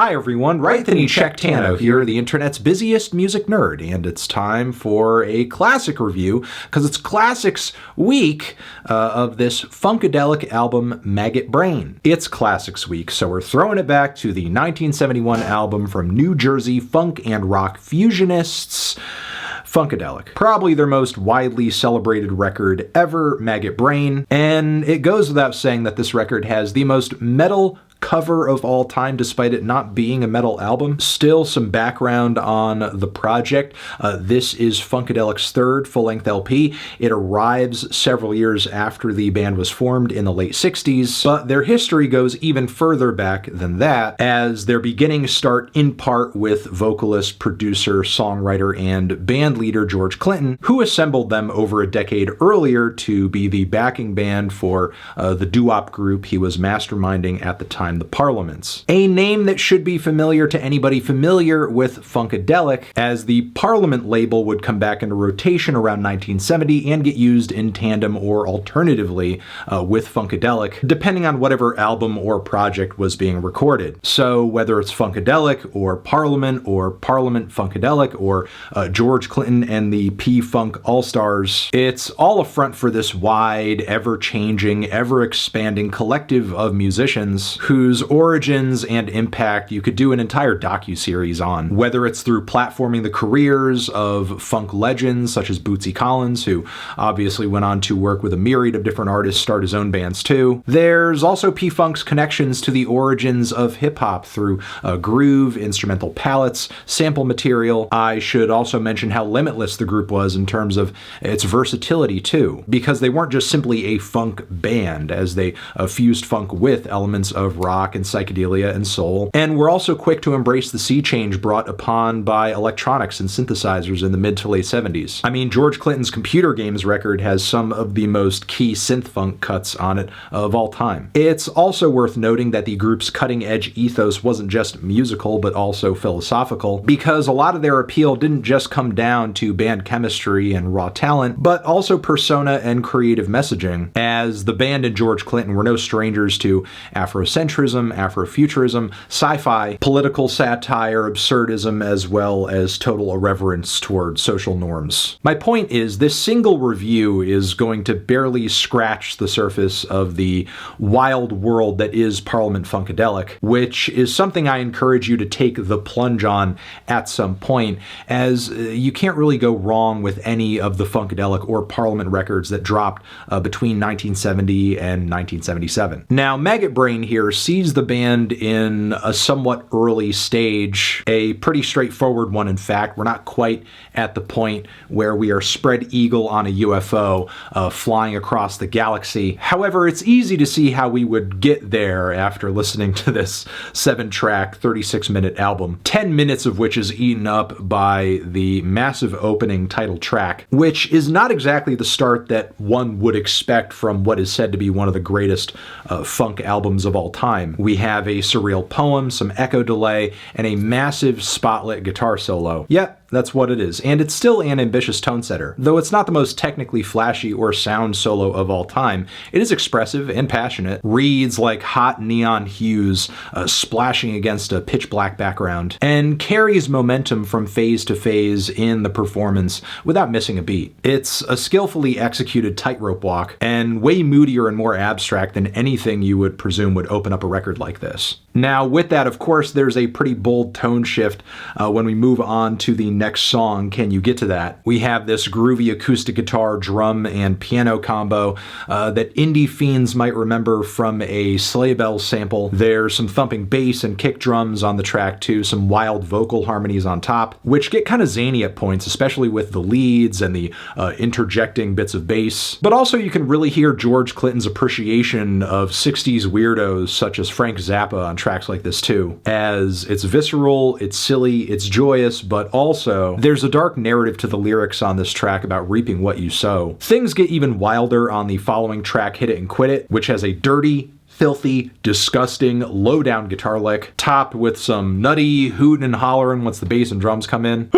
Hi everyone, Rythany Checktano here, the internet's busiest music nerd, and it's time for a classic review, because it's Classics Week of this Funkadelic album, Maggot Brain. It's Classics Week, so we're throwing it back to the 1971 album from New Jersey funk and rock fusionists, Funkadelic. Probably their most widely celebrated record ever, Maggot Brain, and it goes without saying that this record has the most metal cover of all time, despite it not being a metal album. Still some background on the project. This is Funkadelic's third full-length LP. It arrives several years after the band was formed in the late 60s, but their history goes even further back than that, as their beginnings start in part with vocalist, producer, songwriter, and band leader George Clinton, who assembled them over a decade earlier to be the backing band for the doo-wop group he was masterminding at the time, the Parliaments. A name that should be familiar to anybody familiar with Funkadelic, as the Parliament label would come back into rotation around 1970 and get used in tandem or alternatively with Funkadelic, depending on whatever album or project was being recorded. So whether it's Funkadelic or Parliament Funkadelic or George Clinton and the P-Funk All-Stars, it's all a front for this wide, ever-changing, ever-expanding collective of musicians whose origins and impact you could do an entire docuseries on, whether it's through platforming the careers of funk legends such as Bootsy Collins, who obviously went on to work with a myriad of different artists, start his own bands too. There's also P-Funk's connections to the origins of hip-hop through groove, instrumental palettes, sample material. I should also mention how limitless the group was in terms of its versatility too, because they weren't just simply a funk band, as they fused funk with elements of rock and psychedelia and soul, and were also quick to embrace the sea change brought upon by electronics and synthesizers in the mid to late 70s. I mean, George Clinton's Computer Games record has some of the most key synth funk cuts on it of all time. It's also worth noting that the group's cutting-edge ethos wasn't just musical, but also philosophical, because a lot of their appeal didn't just come down to band chemistry and raw talent, but also persona and creative messaging, as the band and George Clinton were no strangers to Afrocentrism, Afrofuturism, sci-fi, political satire, absurdism, as well as total irreverence toward social norms. My point is, this single review is going to barely scratch the surface of the wild world that is Parliament Funkadelic, which is something I encourage you to take the plunge on at some point, as you can't really go wrong with any of the Funkadelic or Parliament records that dropped between 1970 and 1977. Now, Maggot Brain here sees the band in a somewhat early stage, a pretty straightforward one in fact. We're not quite at the point where we are spread eagle on a UFO flying across the galaxy. However, it's easy to see how we would get there after listening to this 7-track, 36-minute album, 10 minutes of which is eaten up by the massive opening title track, which is not exactly the start that one would expect from what is said to be one of the greatest funk albums of all time. We have a surreal poem, some echo delay, and a massive spotlit guitar solo. Yep, that's what it is, and it's still an ambitious tone setter. Though it's not the most technically flashy or sound solo of all time, it is expressive and passionate, reads like hot neon hues splashing against a pitch black background, and carries momentum from phase to phase in the performance without missing a beat. It's a skillfully executed tightrope walk, and way moodier and more abstract than anything you would presume would open up a record like this. Now, with that, of course, there's a pretty bold tone shift when we move on to the next song, Can You Get to That? We have this groovy acoustic guitar, drum, and piano combo that indie fiends might remember from a Sleigh Bells sample. There's some thumping bass and kick drums on the track too, some wild vocal harmonies on top, which get kind of zany at points, especially with the leads and the interjecting bits of bass. But also you can really hear George Clinton's appreciation of 60s weirdos such as Frank Zappa on tracks like this too, as it's visceral, it's silly, it's joyous, but also there's a dark narrative to the lyrics on this track about reaping what you sow. Things get even wilder on the following track, Hit It and Quit It, which has a dirty, filthy, disgusting, low-down guitar lick, topped with some nutty hooting and hollering once the bass and drums come in.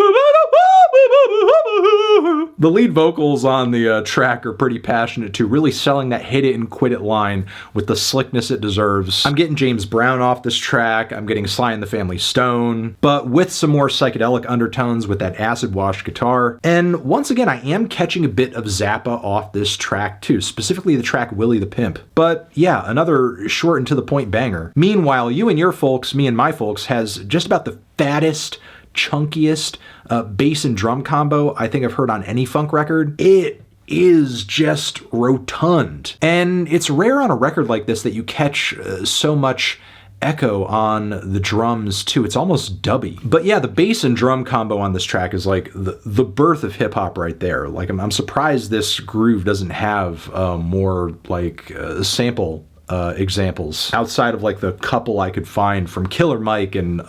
The lead vocals on the track are pretty passionate too, really selling that hit it and quit it line with the slickness it deserves. I'm getting James Brown off this track, I'm getting Sly and the Family Stone, but with some more psychedelic undertones with that acid wash guitar. And once again, I am catching a bit of Zappa off this track too, specifically the track Willie the Pimp. But yeah, another short and to the point banger. Meanwhile, You and Your Folks, Me and My Folks has just about the fattest, chunkiest bass and drum combo I think I've heard on any funk record. It is just rotund. And it's rare on a record like this that you catch so much echo on the drums too. It's almost dubby. But yeah, the bass and drum combo on this track is like the birth of hip hop right there. Like I'm surprised this groove doesn't have more like sample examples outside of like the couple I could find from Killer Mike and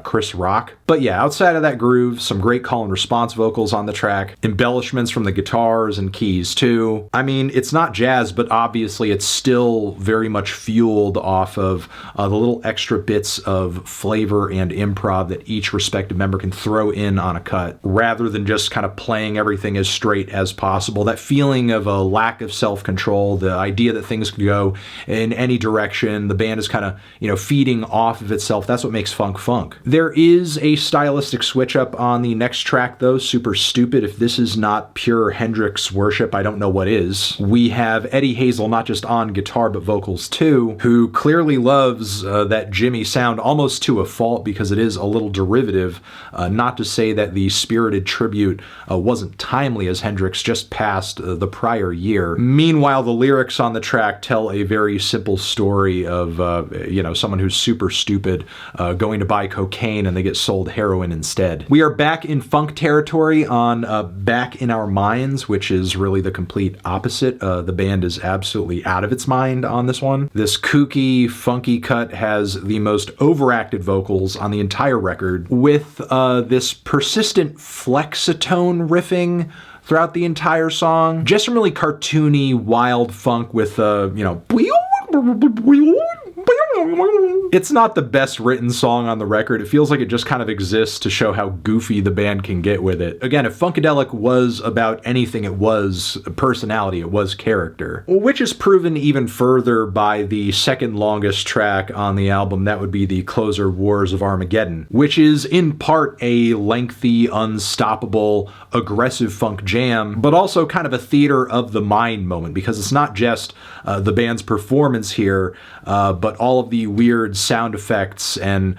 Chris Rock. But yeah, outside of that groove, some great call and response vocals on the track, embellishments from the guitars and keys too. I mean, it's not jazz, but obviously it's still very much fueled off of the little extra bits of flavor and improv that each respective member can throw in on a cut, rather than just kind of playing everything as straight as possible. That feeling of a lack of self-control, the idea that things can go in any direction, the band is kind of, feeding off of itself. That's what makes funk funk. There is a stylistic switch up on the next track though, Super Stupid. If this is not pure Hendrix worship, I don't know what is. We have Eddie Hazel not just on guitar but vocals too, who clearly loves that Jimmy sound almost to a fault because it is a little derivative. Not to say that the spirited tribute wasn't timely, as Hendrix just passed the prior year. Meanwhile, the lyrics on the track tell a very simple story of someone who's super stupid going to buy cocaine and they get sold heroin instead. We are back in funk territory on Back in Our Minds, which is really the complete opposite. The band is absolutely out of its mind on this one. This kooky, funky cut has the most overacted vocals on the entire record, with this persistent flexatone riffing throughout the entire song. Just some really cartoony, wild funk with, It's not the best written song on the record. It feels like it just kind of exists to show how goofy the band can get with it. Again, if Funkadelic was about anything, it was personality, it was character. Which is proven even further by the second longest track on the album. That would be the closer, Wars of Armageddon, which is in part a lengthy, unstoppable, aggressive funk jam, but also kind of a theater of the mind moment, because it's not just the band's performance here, but all of the weird sound effects and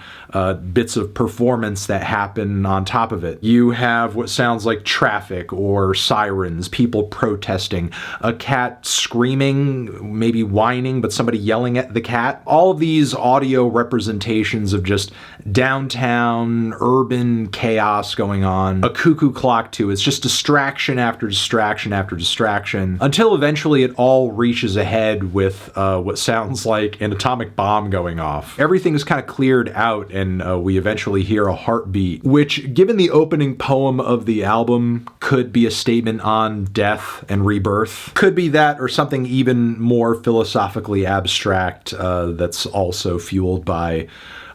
bits of performance that happen on top of it. You have what sounds like traffic or sirens, people protesting, a cat screaming, maybe whining, but somebody yelling at the cat. All of these audio representations of just downtown urban chaos going on. A cuckoo clock too. It's just distraction after distraction after distraction, until eventually it all reaches a head with what sounds like an atomic bomb going off. Everything is kind of cleared out and we eventually hear a heartbeat, which, given the opening poem of the album, could be a statement on death and rebirth. Could be that, or something even more philosophically abstract that's also fueled by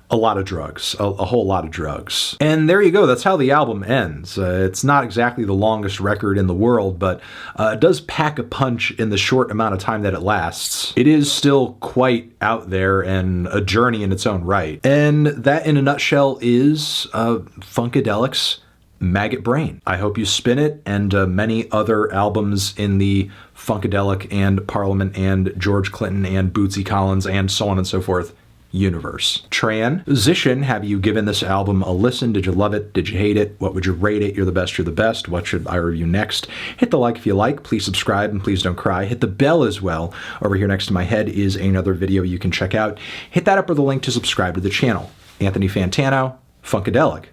a lot of drugs, a whole lot of drugs. And there you go, that's how the album ends. It's not exactly the longest record in the world, but it does pack a punch in the short amount of time that it lasts. It is still quite out there and a journey in its own right. And that, in a nutshell, is Funkadelic's Maggot Brain. I hope you spin it, and many other albums in the Funkadelic and Parliament and George Clinton and Bootsy Collins and so on and so forth universe. Transition, have you given this album a listen? Did you love it? Did you hate it? What would you rate it? You're the best, you're the best. What should I review next? Hit the like if you like. Please subscribe and please don't cry. Hit the bell as well. Over here next to my head is another video you can check out. Hit that up or the link to subscribe to the channel. Anthony Fantano, Funkadelic,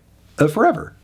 forever.